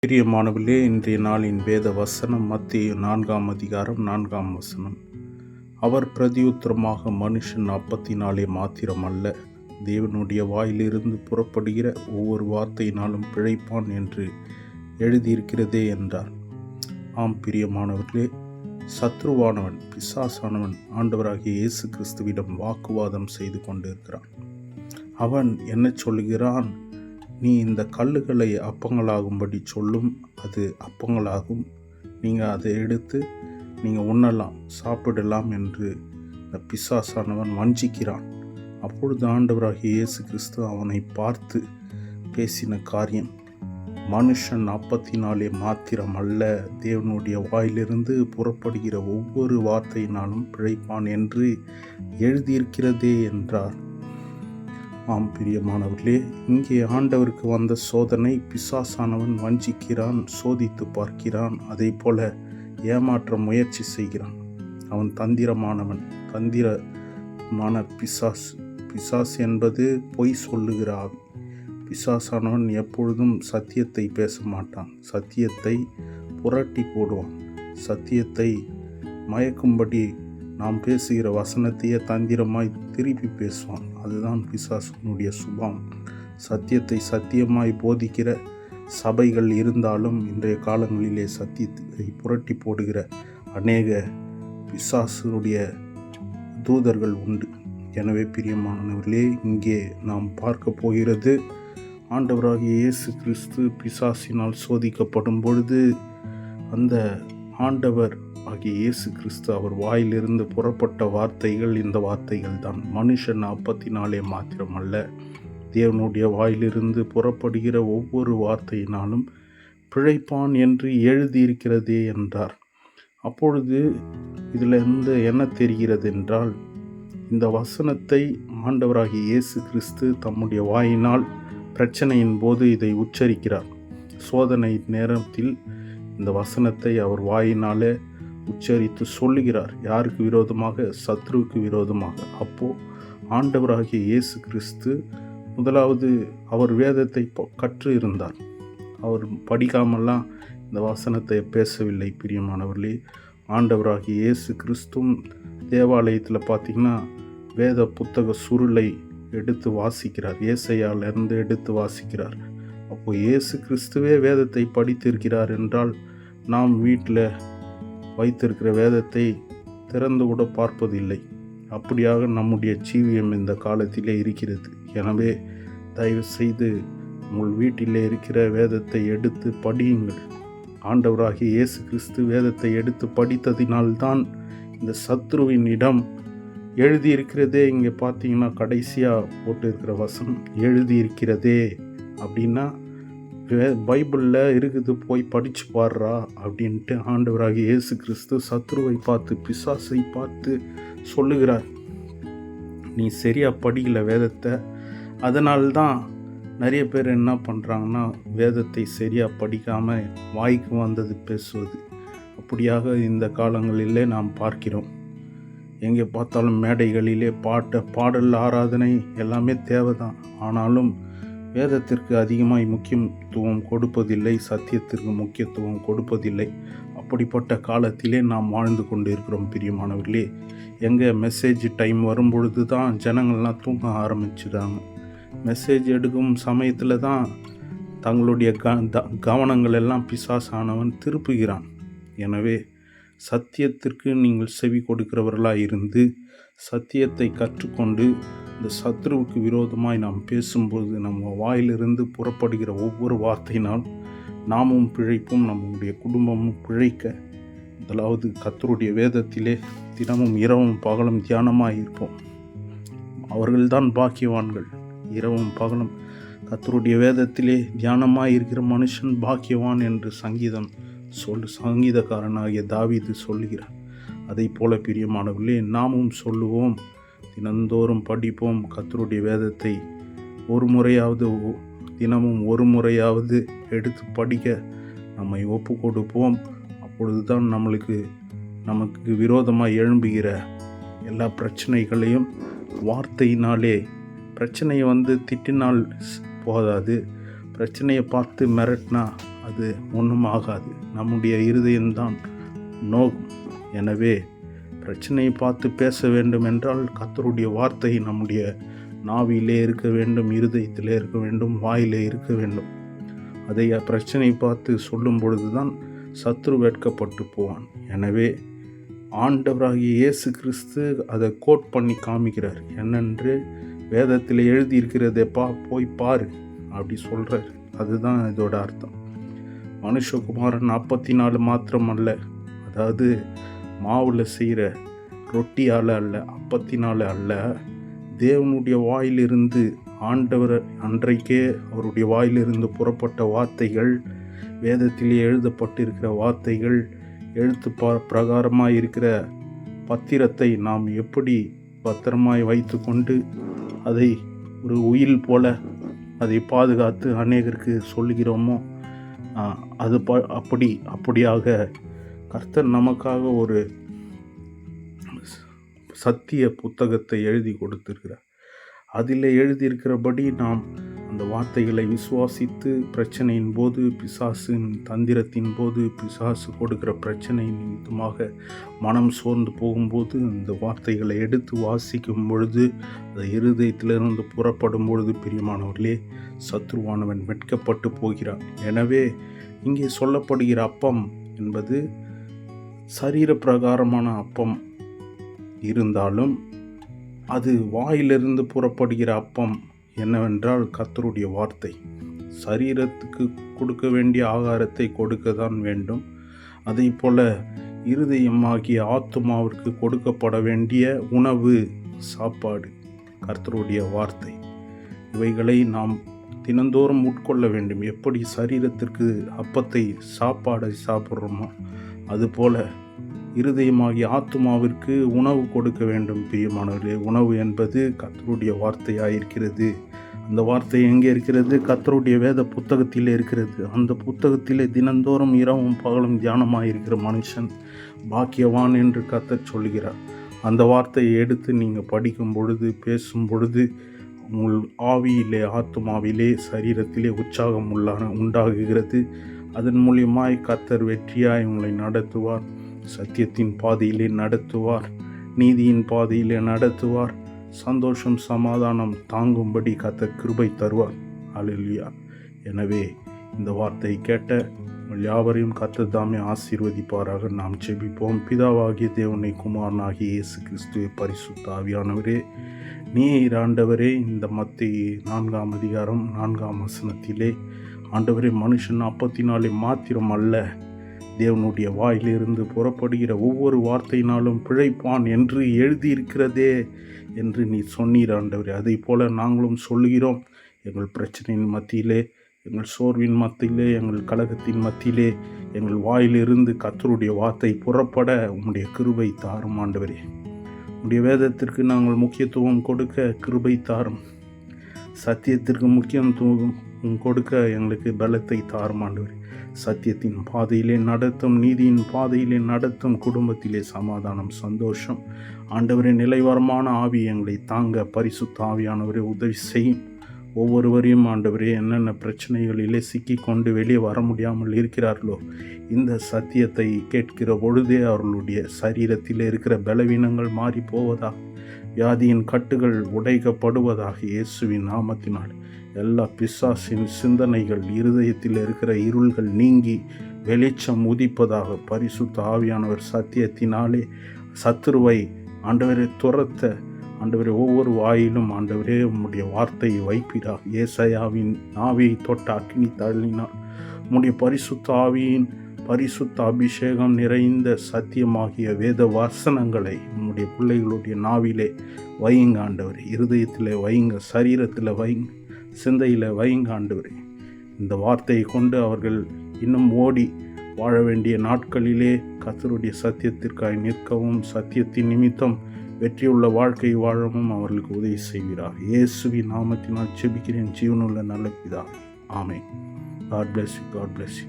பிரியமானவர்களே, இன்றைய நாளின் வேத வசனம் மத்தேயு 4 அதிகாரம் 4 அவர் பிரதியுத்தரமாக, மனுஷன் அப்பத்தினாலே மாத்திரமல்ல, தேவனுடைய வாயிலிருந்து புறப்படுகிற ஒவ்வொரு வார்த்தையினாலும் பிழைப்பான் என்று எழுதியிருக்கிறதே என்றார். ஆம் பிரியமானவர்களே, சத்ருவானவன், பிசாசானவன் ஆண்டவராகிய இயேசு கிறிஸ்துவிடம் வாக்குவாதம் செய்து கொண்டிருக்கிறான். அவன் என்ன சொல்லுகிறான்? நீ இந்த கல்லுகளை அப்பங்களாகும்படி சொல்லும், அது அப்பங்களாகும், நீங்கள் அதை எடுத்து நீங்கள் உண்ணலாம், சாப்பிடலாம் என்று இந்த பிசாசானவன் வஞ்சிக்கிறான். அப்பொழுது ஆண்டவராகிய இயேசு கிறிஸ்து அவனை பார்த்து பேசின காரியம், மனுஷன் அப்பத்தினாலே மாத்திரம் அல்ல, தேவனுடைய வாயிலிருந்து புறப்படுகிற ஒவ்வொரு வார்த்தையினாலும் பிழைப்பான் என்று எழுதியிருக்கிறதே என்றார். ஆம் பிரியமானவர்களே, இங்கே ஆண்டவருக்கு வந்த சோதனை, பிசாசானவன் வஞ்சிக்கிறான், சோதித்து பார்க்கிறான், அதே போல ஏமாற்ற முயற்சி செய்கிறான். அவன் தந்திரமானவன், தந்திரமான பிசாஸ் என்பது பொய் சொல்லுகிற ஆவி. பிசாசானவன் எப்பொழுதும் சத்தியத்தை பேச மாட்டான், சத்தியத்தை புரட்டி போடுவான், சத்தியத்தை மயக்கும்படி நாம் பேசுகிற வசனத்தையே தந்திரமாய் திருப்பி பேசுவான். அதுதான் பிசாசனுடைய சுபாவம். சத்தியத்தை சத்தியமாய் போதிக்கிற சபைகள் இருந்தாலும் இன்றைய காலங்களிலே சத்தியத்தை புரட்டி போடுகிற அநேக பிசாசனுடைய தூதர்கள் உண்டு. எனவே பிரியமானவர்களே, இங்கே நாம் பார்க்க போகிறது, ஆண்டவராகிய இயேசு கிறிஸ்து பிசாசினால் சோதிக்கப்படும் பொழுது அந்த ஆண்டவர் ஆகிய இயேசு கிறிஸ்து அவர் வாயிலிருந்து புறப்பட்ட வார்த்தைகள் இந்த வார்த்தைகள் தான், மனுஷன் அப்பத்தினாலே மாத்திரமல்ல, தேவனுடைய வாயிலிருந்து புறப்படுகிற ஒவ்வொரு வார்த்தையினாலும் பிழைப்பான் என்று எழுதியிருக்கிறதே என்றார். அப்பொழுது இதிலிருந்து என்ன தெரிகிறது என்றால், இந்த வசனத்தை ஆண்டவராகிய இயேசு கிறிஸ்து தம்முடைய வாயினால் பிரச்சனையின் போது இதை உச்சரிக்கிறார். சோதனை நேரத்தில் இந்த வசனத்தை அவர் வாயினாலே உச்சரித்து சொல்லுகிறார். யாருக்கு விரோதமாக? சத்ருவுக்கு விரோதமாக. அப்போ ஆண்டவராகிய இயேசு கிறிஸ்து முதலாவது அவர் வேதத்தை கற்று இருந்தார். அவர் படிக்காமல்லாம் இந்த வசனத்தை பேசவில்லை. பிரியமானவர்களே, ஆண்டவராகிய இயேசு கிறிஸ்துவும் தேவாலயத்தில் பார்த்திங்கன்னா வேத புத்தக சுருளை எடுத்து வாசிக்கிறார், ஏசாயாவிலிருந்து எடுத்து வாசிக்கிறார். அப்போ இயேசு கிறிஸ்துவே வேதத்தை படித்திருக்கிறார் என்றால், நாம் வீட்டில் வைத்திருக்கிற வேதத்தை திறந்து கூட பார்ப்பதில்லை. அப்படியாக நம்முடைய ஜீவியம் இந்த காலத்திலே இருக்கிறது. எனவே தயவு செய்து உங்கள் வீட்டிலே இருக்கிற வேதத்தை எடுத்து படியுங்கள். ஆண்டவராகிய இயேசு கிறிஸ்து வேதத்தை எடுத்து படித்ததினால்தான் இந்த சத்ருவின் இடம் எழுதியிருக்கிறதே. இங்கே பார்த்தீங்கன்னா கடைசியாக போட்டிருக்கிற வசனம் எழுதியிருக்கிறதே அப்படின்னா பைபிளில் இருக்குது, போய் படித்து பாடுறா அப்படின்ட்டு ஆண்டவராகிய இயேசு கிறிஸ்து சத்ருவை பார்த்து, பிசாசை பார்த்து சொல்லுகிறார், நீ சரியாக படிக்கல வேதத்தை. அதனால்தான் நிறைய பேர் என்ன பண்ணுறாங்கன்னா, வேதத்தை சரியாக படிக்காமல் வாய்க்கு வந்தது பேசுவது. அப்படியாக இந்த காலங்களிலே நாம் பார்க்கிறோம். எங்கே பார்த்தாலும் மேடைகளிலே பாடல், ஆராதனை எல்லாமே தேவைதான். ஆனாலும் வேதத்திற்கு அதிகமாய் முக்கியத்துவம் கொடுப்பதில்லை, சத்தியத்திற்கு முக்கியத்துவம் கொடுப்பதில்லை. அப்படிப்பட்ட காலத்திலே நாம் வாழ்ந்து கொண்டு இருக்கிறோம். பிரியமானவர்களே, எங்கே மெசேஜ் டைம் வரும்பொழுது தான் ஜனங்கள்லாம் தூங்க ஆரம்பிச்சுட்டாங்க. மெசேஜ் எடுக்கும் சமயத்தில் தான் தங்களுடைய கவனங்கள் எல்லாம் பிசாசானவன் திருப்புகிறான். எனவே சத்தியத்திற்கு நீங்கள் செவி கொடுக்கிறவர்களாக இருந்து சத்தியத்தை கற்றுக்கொண்டு இந்த சத்ருவுக்கு விரோதமாய் நாம் பேசும்போது நம்ம வாயிலிருந்து புறப்படுகிற ஒவ்வொரு வார்த்தையினால் நாமும் பிழைப்பும், நம்முடைய குடும்பமும் பிழைக்க முதலாவது கர்த்தருடைய வேதத்திலே தினமும் இரவும் பகலும் தியானமாக இருப்போம். அவர்கள்தான் பாக்கியவான்கள். இரவும் பகலும் கர்த்தருடைய வேதத்திலே தியானமாக இருக்கிற மனுஷன் பாக்கியவான் என்று சங்கீதக்காரனாகிய தாவீது சொல்லுகிறார். அதை போல பிரியமானவர்களே, நாமும் சொல்லுவோம், தினந்தோறும் படிப்போம். கர்த்தருடைய வேதத்தை தினமும் ஒரு முறையாவது எடுத்து படிக்க நம்மை ஒப்பு கொடுப்போம். அப்பொழுதுதான் நமக்கு விரோதமாக எழும்புகிற எல்லா பிரச்சனைகளையும் வார்த்தையினாலே, பிரச்சனையை திட்டினால் போதாது, பிரச்சனையை பார்த்து மிரட்டினா அது ஒன்றும் ஆகாது. நம்முடைய இருதயம்தான் நோகும். எனவே பிரச்சனையை பார்த்து பேச வேண்டும் என்றால் கர்த்தருடைய வார்த்தை நம்முடைய நாவிலே இருக்க வேண்டும், இருதயத்திலே இருக்க வேண்டும், வாயிலே இருக்க வேண்டும். அதை பிரச்சனை பார்த்து சொல்லும் பொழுது தான் சத்துரு வெட்கப்பட்டு போவான். எனவே ஆண்டவராகிய இயேசு கிறிஸ்து அதை கோட் பண்ணி காமிக்கிறார். என்னென்று வேதத்தில் எழுதியிருக்கிறதேப்பா போய் பாரு அப்படி சொல்கிறார். அதுதான் இதோட அர்த்தம். மனுஷகுமாரன் 44 மாத்திரம் அல்ல, அதாவது மாவில் செய்கிற ரொட்டியால் அல்ல, அப்பத்தினால அல்ல, தேவனுடைய வாயிலிருந்து ஆண்டவர் அன்றைக்கே அவருடைய வாயிலிருந்து புறப்பட்ட வார்த்தைகள், வேதத்திலே எழுதப்பட்டிருக்கிற வார்த்தைகள், எழுத்து பிரகாரமாக இருக்கிற பத்திரத்தை நாம் எப்படி பத்திரமாய் வைத்து கொண்டு அதை ஒரு உயில் போல அதை பாதுகாத்து அநேகருக்கு சொல்லுகிறோமோ, அது அப்படியாக கர்த்தர் நமக்காக ஒரு சத்திய புத்தகத்தை எழுதி கொடுத்திருக்கிறார். அதில் எழுதியிருக்கிறபடி நாம் அந்த வார்த்தைகளை விசுவாசித்து பிரச்சனையின் போது, பிசாசின் தந்திரத்தின் போது, பிசாசு கொடுக்கிற பிரச்சனை நிமித்தமாக மனம் சோர்ந்து போகும்போது இந்த வார்த்தைகளை எடுத்து வாசிக்கும் பொழுது, அந்த இருதயத்திலிருந்து புறப்படும் பொழுது, பிரியமானவர்களே, சத்ருவானவன் வெட்கப்பட்டு போகிறான். எனவே இங்கே சொல்லப்படுகிற அப்பம் என்பது சரீர பிரகாரமான அப்பம் இருந்தாலும் அது வாயிலிருந்து புறப்படுகிற அப்பம் என்னவென்றால் கர்த்தருடைய வார்த்தை. சரீரத்துக்கு கொடுக்க வேண்டிய ஆகாரத்தை கொடுக்க தான் வேண்டும். அதே போல இருதயமாகிய ஆத்துமாவிற்கு கொடுக்கப்பட வேண்டிய உணவு, சாப்பாடு கர்த்தருடைய வார்த்தை. இவைகளை நாம் தினந்தோறும் உட்கொள்ள வேண்டும். எப்படி சரீரத்திற்கு அப்பத்தை, சாப்பாடை சாப்பிட்றோமோ அதுபோல இருதயமாகிய ஆத்துமாவிற்கு உணவு கொடுக்க வேண்டும். பிரியமானவர்களே, உணவு என்பது கர்த்தருடைய வார்த்தையாயிருக்கிறது. அந்த வார்த்தை எங்கே இருக்கிறது? கர்த்தருடைய வேத புத்தகத்திலே இருக்கிறது. அந்த புத்தகத்திலே தினந்தோறும் இரவும் பகலும் தியானமாயிருக்கிற மனுஷன் பாக்கியவான் என்று கர்த்தர் சொல்கிறார். அந்த வார்த்தையை எடுத்து நீங்கள் படிக்கும் பொழுது, பேசும் பொழுது உங்கள் ஆவியிலே, ஆத்துமாவிலே, சரீரத்திலே உற்சாகம் உண்டாகுகிறது. அதன் மூலியமாய் கர்த்தர் வெற்றியாய் உங்களை நடத்துவார். சத்தியத்தின் பாதையிலே நடத்துவார், நீதியின் பாதையிலே நடத்துவார். சந்தோஷம், சமாதானம் தாங்கும்படி கர்த்தர் கிருபை தருவார். அல்லேலூயா. எனவே இந்த வார்த்தையை கேட்ட உங்கள் யாவரையும் கர்த்தர் தாமே ஆசீர்வதிப்பாராக. நாம் ஜெபிப்போம். பிதாவாகிய தேவனை, குமாரனாகிய இயேசு கிறிஸ்துவே, பரிசுத்த ஆவியானவரே, நீர் ஆண்டவரே, இந்த மத்தேயு 4ஆம் அதிகாரம் 4ஆம் வசனத்திலே ஆண்டவரே, மனுஷன் அப்பத்தினாலே மாத்திரம் அல்ல, தேவனுடைய வாயிலிருந்து புறப்படுகிற ஒவ்வொரு வார்த்தையினாலும் பிழைப்பான் என்று எழுதியிருக்கிறதே என்று நீ சொன்னீர் ஆண்டவரே. அதை போல நாங்களும் சொல்லுகிறோம். எங்கள் பிரச்சனையின் மத்தியிலே, எங்கள் சோர்வின் மத்தியிலே, எங்கள் கலகத்தின் மத்தியிலே எங்கள் வாயிலிருந்து கர்த்தருடைய வார்த்தை புறப்பட உம்முடைய கிருபை தாரும் ஆண்டவரே. உம்முடைய வேதத்திற்கு நாங்கள் முக்கியத்துவம் கொடுக்க கிருபை தாரும். சத்தியத்திற்கு முக்கியத்துவம் கொடுக்க எங்களுக்கு பலத்தை தாரும் ஆண்டவரே. சத்தியத்தின் பாதையிலே நடத்தும், நீதியின் பாதையிலே நடத்தும், குடும்பத்திலே சமாதானம், சந்தோஷம் ஆண்டவரே, நிலைவரமான ஆவி எங்களை தாங்க பரிசுத்த ஆவியானவரே உதவி செய்யும். ஒவ்வொருவரையும் ஆண்டவரே, என்னென்ன பிரச்சனைகளிலே சிக்கி கொண்டு வெளியே வர முடியாமல் இருக்கிறார்களோ, இந்த சத்தியத்தை கேட்கிற பொழுதே அவர்களுடைய சரீரத்தில் இருக்கிற பலவீனங்கள் மாறி போவதாக, வியாதியின் கட்டுகள் உடைக்கப்படுவதாக, இயேசுவின் நாமத்தினால் எல்லா பிசாசின் சிந்தனைகள், இருதயத்தில் இருக்கிற இருள்கள் நீங்கி வெளிச்சம் உதிப்பதாக, பரிசுத்த ஆவியானவர் சத்தியத்தினாலே சத்துருவை ஆண்டவரை துரத்த ஆண்டவரே ஒவ்வொரு வாயிலும் ஆண்டவரே உம்முடைய வார்த்தையை வைப்பீராக. ஏசாயாவின் ஆவியை தொட்ட அக்கினி தள்ளினால் உம்முடைய பரிசுத்த ஆவியின் பரிசுத்த அபிஷேகம் நிறைந்த சத்தியமாகிய வேத வசனங்களை உம்முடைய பிள்ளைகளுடைய நாவிலே வையுங்க ஆண்டவரே. இருதயத்தில் வையுங்க, சரீரத்தில் வையுங்க, சிந்தையில் வையுங்க ஆண்டவரே. இந்த வார்த்தையை கொண்டு அவர்கள் இன்னும் ஓடி வாழ வேண்டிய நாட்களிலே கர்த்தருடைய சத்தியத்திற்காய் நிற்கவும், சத்தியத்தின் நிமித்தம் வெற்றியுள்ள வாழ்க்கை வாழவும் அவர்களுக்கு உதவி செய்கிறார். இயேசுவின் நாமத்தினால் ஜெபிக்கிறேன் ஜீவனுள்ள நல்ல பிதாவே. ஆமென். God bless you. God bless you.